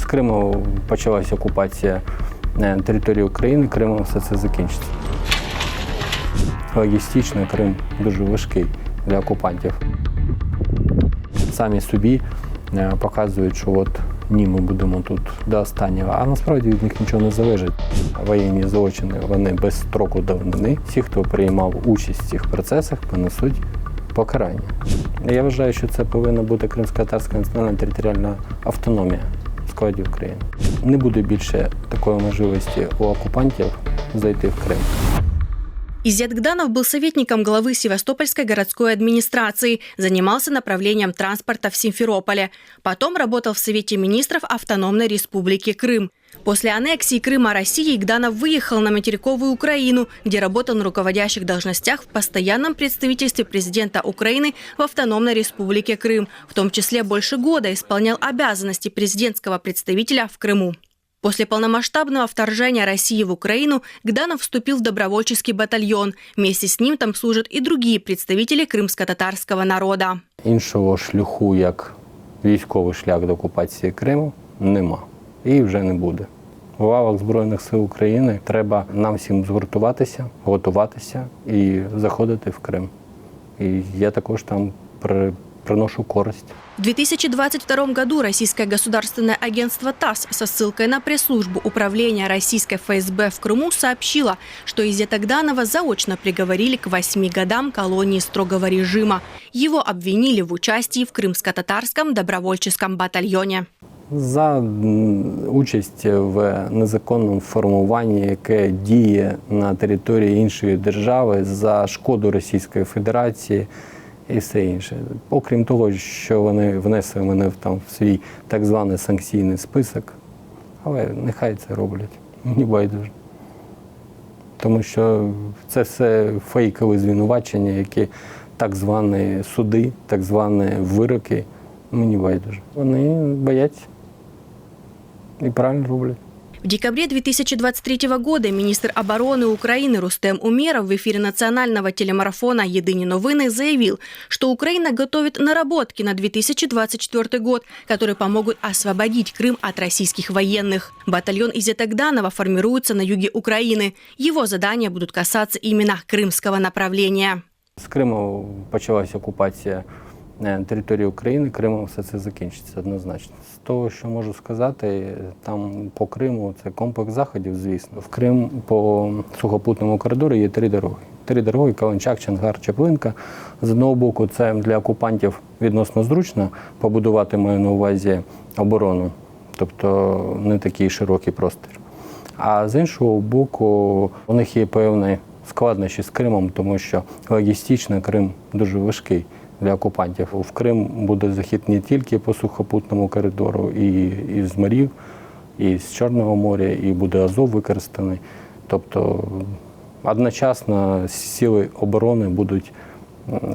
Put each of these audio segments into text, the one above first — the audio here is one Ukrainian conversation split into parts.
З Криму почалася окупація території України, Кримом все це закінчиться. Логістично Крим дуже важкий для окупантів. Самі собі показують, що от ні, ми будемо тут до останнього, а насправді від них нічого не залежить. Воєнні злочини, вони без строку давнини. Всі, хто приймав участь в цих процесах, понесуть покарання. Я вважаю, що це повинна бути кримсько-татарська національна територіальна автономія в складі України. Не буде більше такої можливості у окупантів зайти в Крим. Иззят Гданов был советником главы Севастопольской городской администрации, занимался направлением транспорта в Симферополе. Потом работал в Совете министров Автономной Республики Крым. После аннексии Крыма Россией Гданов выехал на материковую Украину, где работал на руководящих должностях в постоянном представительстве президента Украины в Автономной Республике Крым. В том числе больше года исполнял обязанности президентского представителя в Крыму. После полномасштабного вторжения России в Украину Гданов вступил в добровольческий батальон. Вместе с ним там служат и другие представители крымско-татарского народа. Іншого шляху, як військовий шлях до окупації Криму, нема. І вже не буде. В лавах Збройних сил України треба нам всім згуртуватися, готуватися і заходити в Крим. І я також там приношу користь. В 2022 году российское государственное агентство ТАСС со ссылкой на пресс-службу управления российской ФСБ в Крыму сообщило, что Иззята Гданова заочно приговорили к 8 годам колонии строгого режима. Его обвинили в участии в крымско-татарском добровольческом батальоне. За участь в незаконному формуванні, яке діє на території іншої держави, за шкоду Російської Федерації і все інше. Окрім того, що вони внесли мене в свій так званий санкційний список, але нехай це роблять, мені байдуже. Тому що це все фейкові звинувачення, які так звані суди, так звані вироки, мені байдуже. Вони бояться і правильно роблять. В декабре 2023 года министр обороны Украины Рустем Умеров в эфире национального телемарафона «Єдині новини» заявил, что Украина готовит наработки на 2024 год, которые помогут освободить Крым от российских военных. Батальон Иззята Гданова формируется на юге Украины. Его задания будут касаться именно крымского направления. З Криму почалася окупація території України, Кримом все це закінчиться однозначно. З того, що можу сказати, там по Криму це комплекс заходів, звісно. В Крим по сухопутному коридору є 3 дороги. 3 дороги – Каланчак, Чонгар, Чаплинка. З одного боку, це для окупантів відносно зручно побудувати, маю на увазі, оборону, тобто не такий широкий простір. А з іншого боку, у них є певні складнощі з Кримом, тому що логістично Крим дуже важкий для окупантів. В Крим буде захід не тільки по сухопутному коридору, і з морів, і з Чорного моря, і буде Азов використаний. Тобто одночасно сили оборони будуть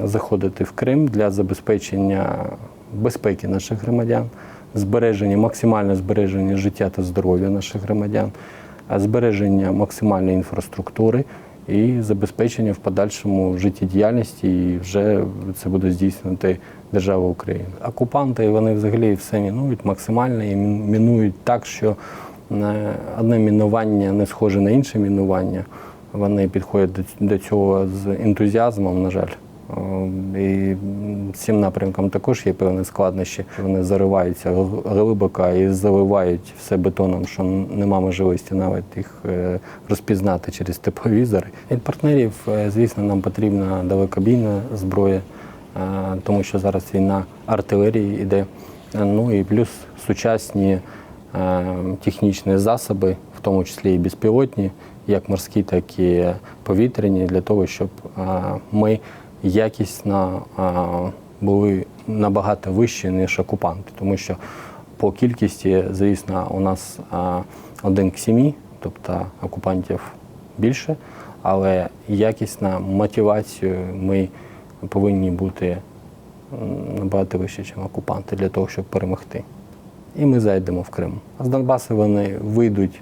заходити в Крим для забезпечення безпеки наших громадян, максимальне збереження життя та здоров'я наших громадян, збереження максимальної інфраструктури і забезпечення в подальшому життєдіяльності, і вже це буде здійснювати держава Україна. Окупанти, вони взагалі все мінують максимально і мінують так, що одне мінування не схоже на інше мінування. Вони підходять до цього з ентузіазмом, на жаль. І з цим напрямком також є певні складнощі. Вони зариваються глибоко і заливають все бетоном, що нема можливості навіть їх розпізнати через тепловізори. Від партнерів, звісно, нам потрібна далекобійна зброя, тому що зараз війна артилерії йде. Ну і плюс сучасні технічні засоби, в тому числі і безпілотні, як морські, так і повітряні, для того, щоб ми якісно були набагато вищі, ніж окупанти. Тому що по кількості, звісно, у нас 1 к 7, тобто окупантів більше, але якісно мотивацію ми повинні бути набагато вище, ніж окупанти, для того, щоб перемогти. І ми зайдемо в Крим. А з Донбасу вони вийдуть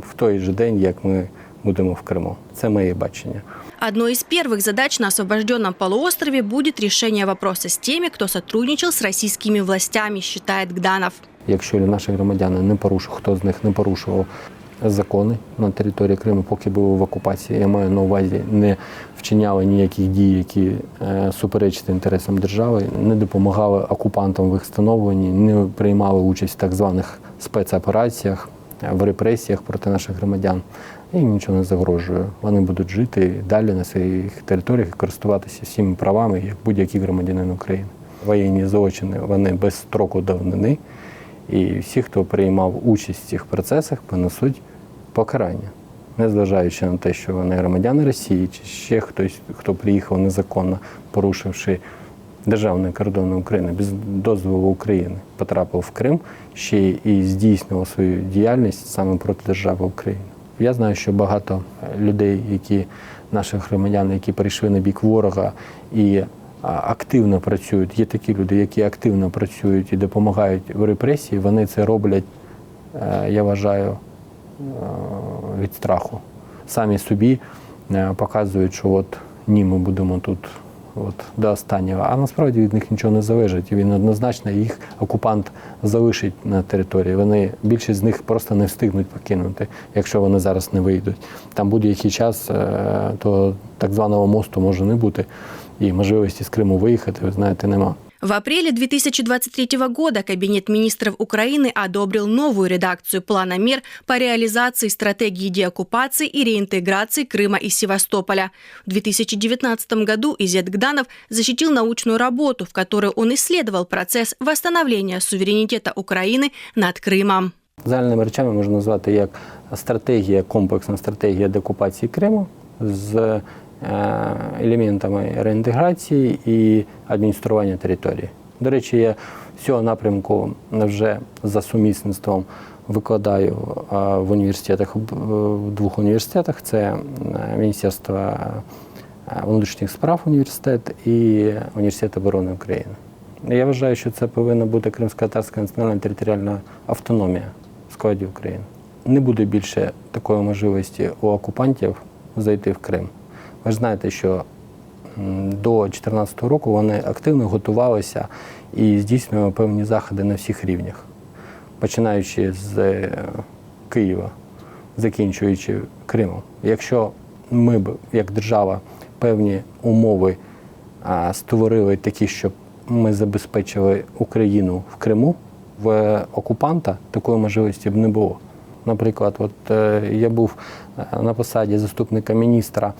в той же день, як ми будемо в Криму. Це моє бачення. Одной из первых задач на освобожденном полуострове будет решение вопроса с теми, кто сотрудничал с российскими властями, считает Гданов. Якщо наші громадяни не порушували, хто з них не порушував закони на території Криму, поки були в окупації, я маю на увазі, не вчиняли ніяких дій, які суперечать інтересам держави, не допомагали окупантам в їх становленні, не приймали участь в так званих спецопераціях, в репресіях проти наших громадян. Їм нічого не загрожує. Вони будуть жити далі на своїх територіях і користуватися всіма правами, як будь-який громадянин України. Воєнні злочини, вони без строку давнини, і всі, хто приймав участь в цих процесах, понесуть покарання. Незважаючи на те, що вони громадяни Росії, чи ще хтось, хто приїхав незаконно, порушивши державний кордон України, без дозволу України, потрапив в Крим, ще і здійснював свою діяльність саме проти держави України. Я знаю, що багато людей, наших громадян, які перейшли на бік ворога і активно працюють, є такі люди, які активно працюють і допомагають в репресії, вони це роблять, я вважаю, від страху. Самі собі показують, що от ні, ми будемо тут до останнього. А насправді від них нічого не залежить. І він однозначно їх окупант залишить на території. Більшість з них просто не встигнуть покинути, якщо вони зараз не вийдуть. Там будь-який час, то так званого мосту може не бути. І можливості з Криму виїхати, ви знаєте, нема. В апреле 2023 года Кабинет министров Украины одобрил новую редакцию плана мер по реализации стратегии деоккупации и реинтеграции Крыма и Севастополя. В 2019 году Изет Гданов защитил научную работу, в которой он исследовал процесс восстановления суверенитета Украины над Крымом. Загальними речами можна назвати як комплексна стратегія деокупації Криму з елементами реінтеграції і адміністрування території. До речі, я з цього напрямку вже за сумісництвом викладаю в університетах, в двох університетах. Це Міністерство внутрішніх справ університет і Університет оборони України. Я вважаю, що це повинна бути кримсько-татарська національна територіальна автономія в складі України. Не буде більше такої можливості у окупантів зайти в Крим. Ви ж знаєте, що до 2014 року вони активно готувалися і здійснювали певні заходи на всіх рівнях, починаючи з Києва, закінчуючи Кримом. Якщо ми б, як держава, певні умови створили такі, щоб ми забезпечили Україну в Криму, в окупанта такої можливості б не було. Наприклад, я був на посаді заступника міністра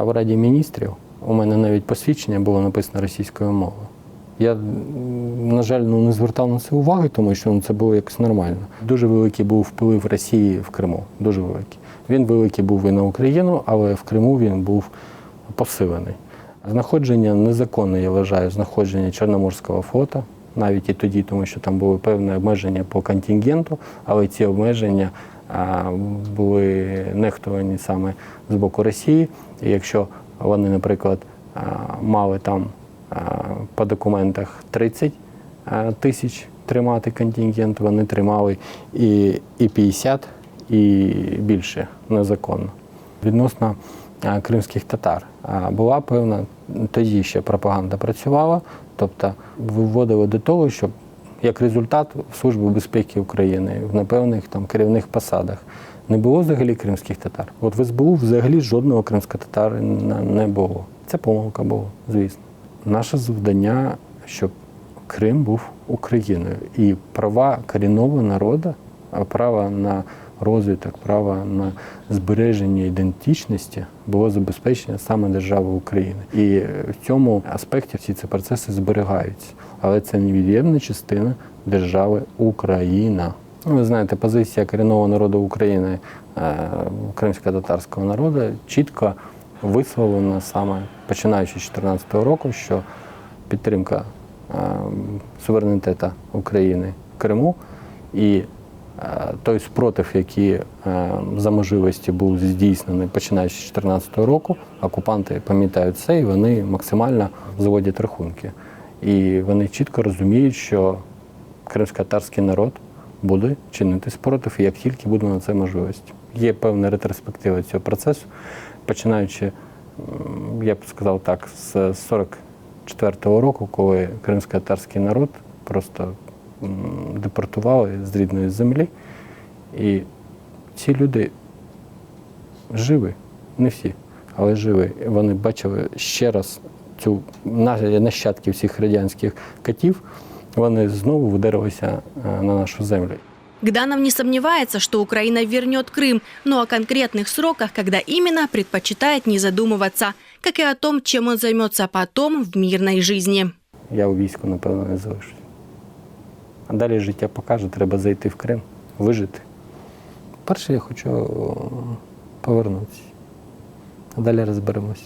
в Раді міністрів, у мене навіть посвідчення було написано російською мовою. Я, на жаль, не звертав на це уваги, тому що це було якось нормально. Дуже великий був вплив Росії в Криму, дуже великий. Він великий був і на Україну, але в Криму він був посилений. Знаходження незаконне, я вважаю, знаходження Чорноморського флоту, навіть і тоді, тому що там були певні обмеження по контингенту, але ці обмеження були нехтовані саме з боку Росії. І якщо вони, наприклад, мали там по документах 30 тисяч тримати контингент, вони тримали і 50, і більше незаконно. Відносно кримських татар була певна, тоді ще пропаганда працювала, тобто виводили до того, щоб як результат в Службі безпеки України на певних там керівних посадах не було взагалі кримських татар. От в СБУ взагалі жодного кримського татара не було. Це помилка була, звісно. Наше завдання, щоб Крим був Україною. І права корінного народу, право на розвиток, право на збереження ідентичності було забезпечено саме державою України. І в цьому аспекті всі ці процеси зберігаються. Але це невід'ємна частина держави Україна. Ви знаєте, позиція корінного народу України, кримсько-татарського народу, чітко висловлена саме починаючи з 2014 року, що підтримка суверенітету України в Криму і той спротив, який за можливості був здійснений починаючи з 2014 року, окупанти пам'ятають це і вони максимально зводять рахунки. І вони чітко розуміють, що кримсько-татарський народ буде чинити спротив, як тільки буде на це можливість. Є певна ретроспектива цього процесу, починаючи, я б сказав так, з 1944 року, коли кримсько-татарський народ просто депортували з рідної землі. І ці люди живі, не всі, але живі. Вони бачили ще раз цю нащадки всіх радянських катів, вони знову видерлися на нашу землю. Гданов не сомневается, что Украина вернет Крым, но о конкретных сроках, когда именно, предпочитает не задумываться, как и о том, чем он займется потом в мирной жизни. Я у війську, напевно, не залишусь. А далі життя покаже, треба зайти в Крим, вижити. Перше, я хочу повернутися, а далі розберемося.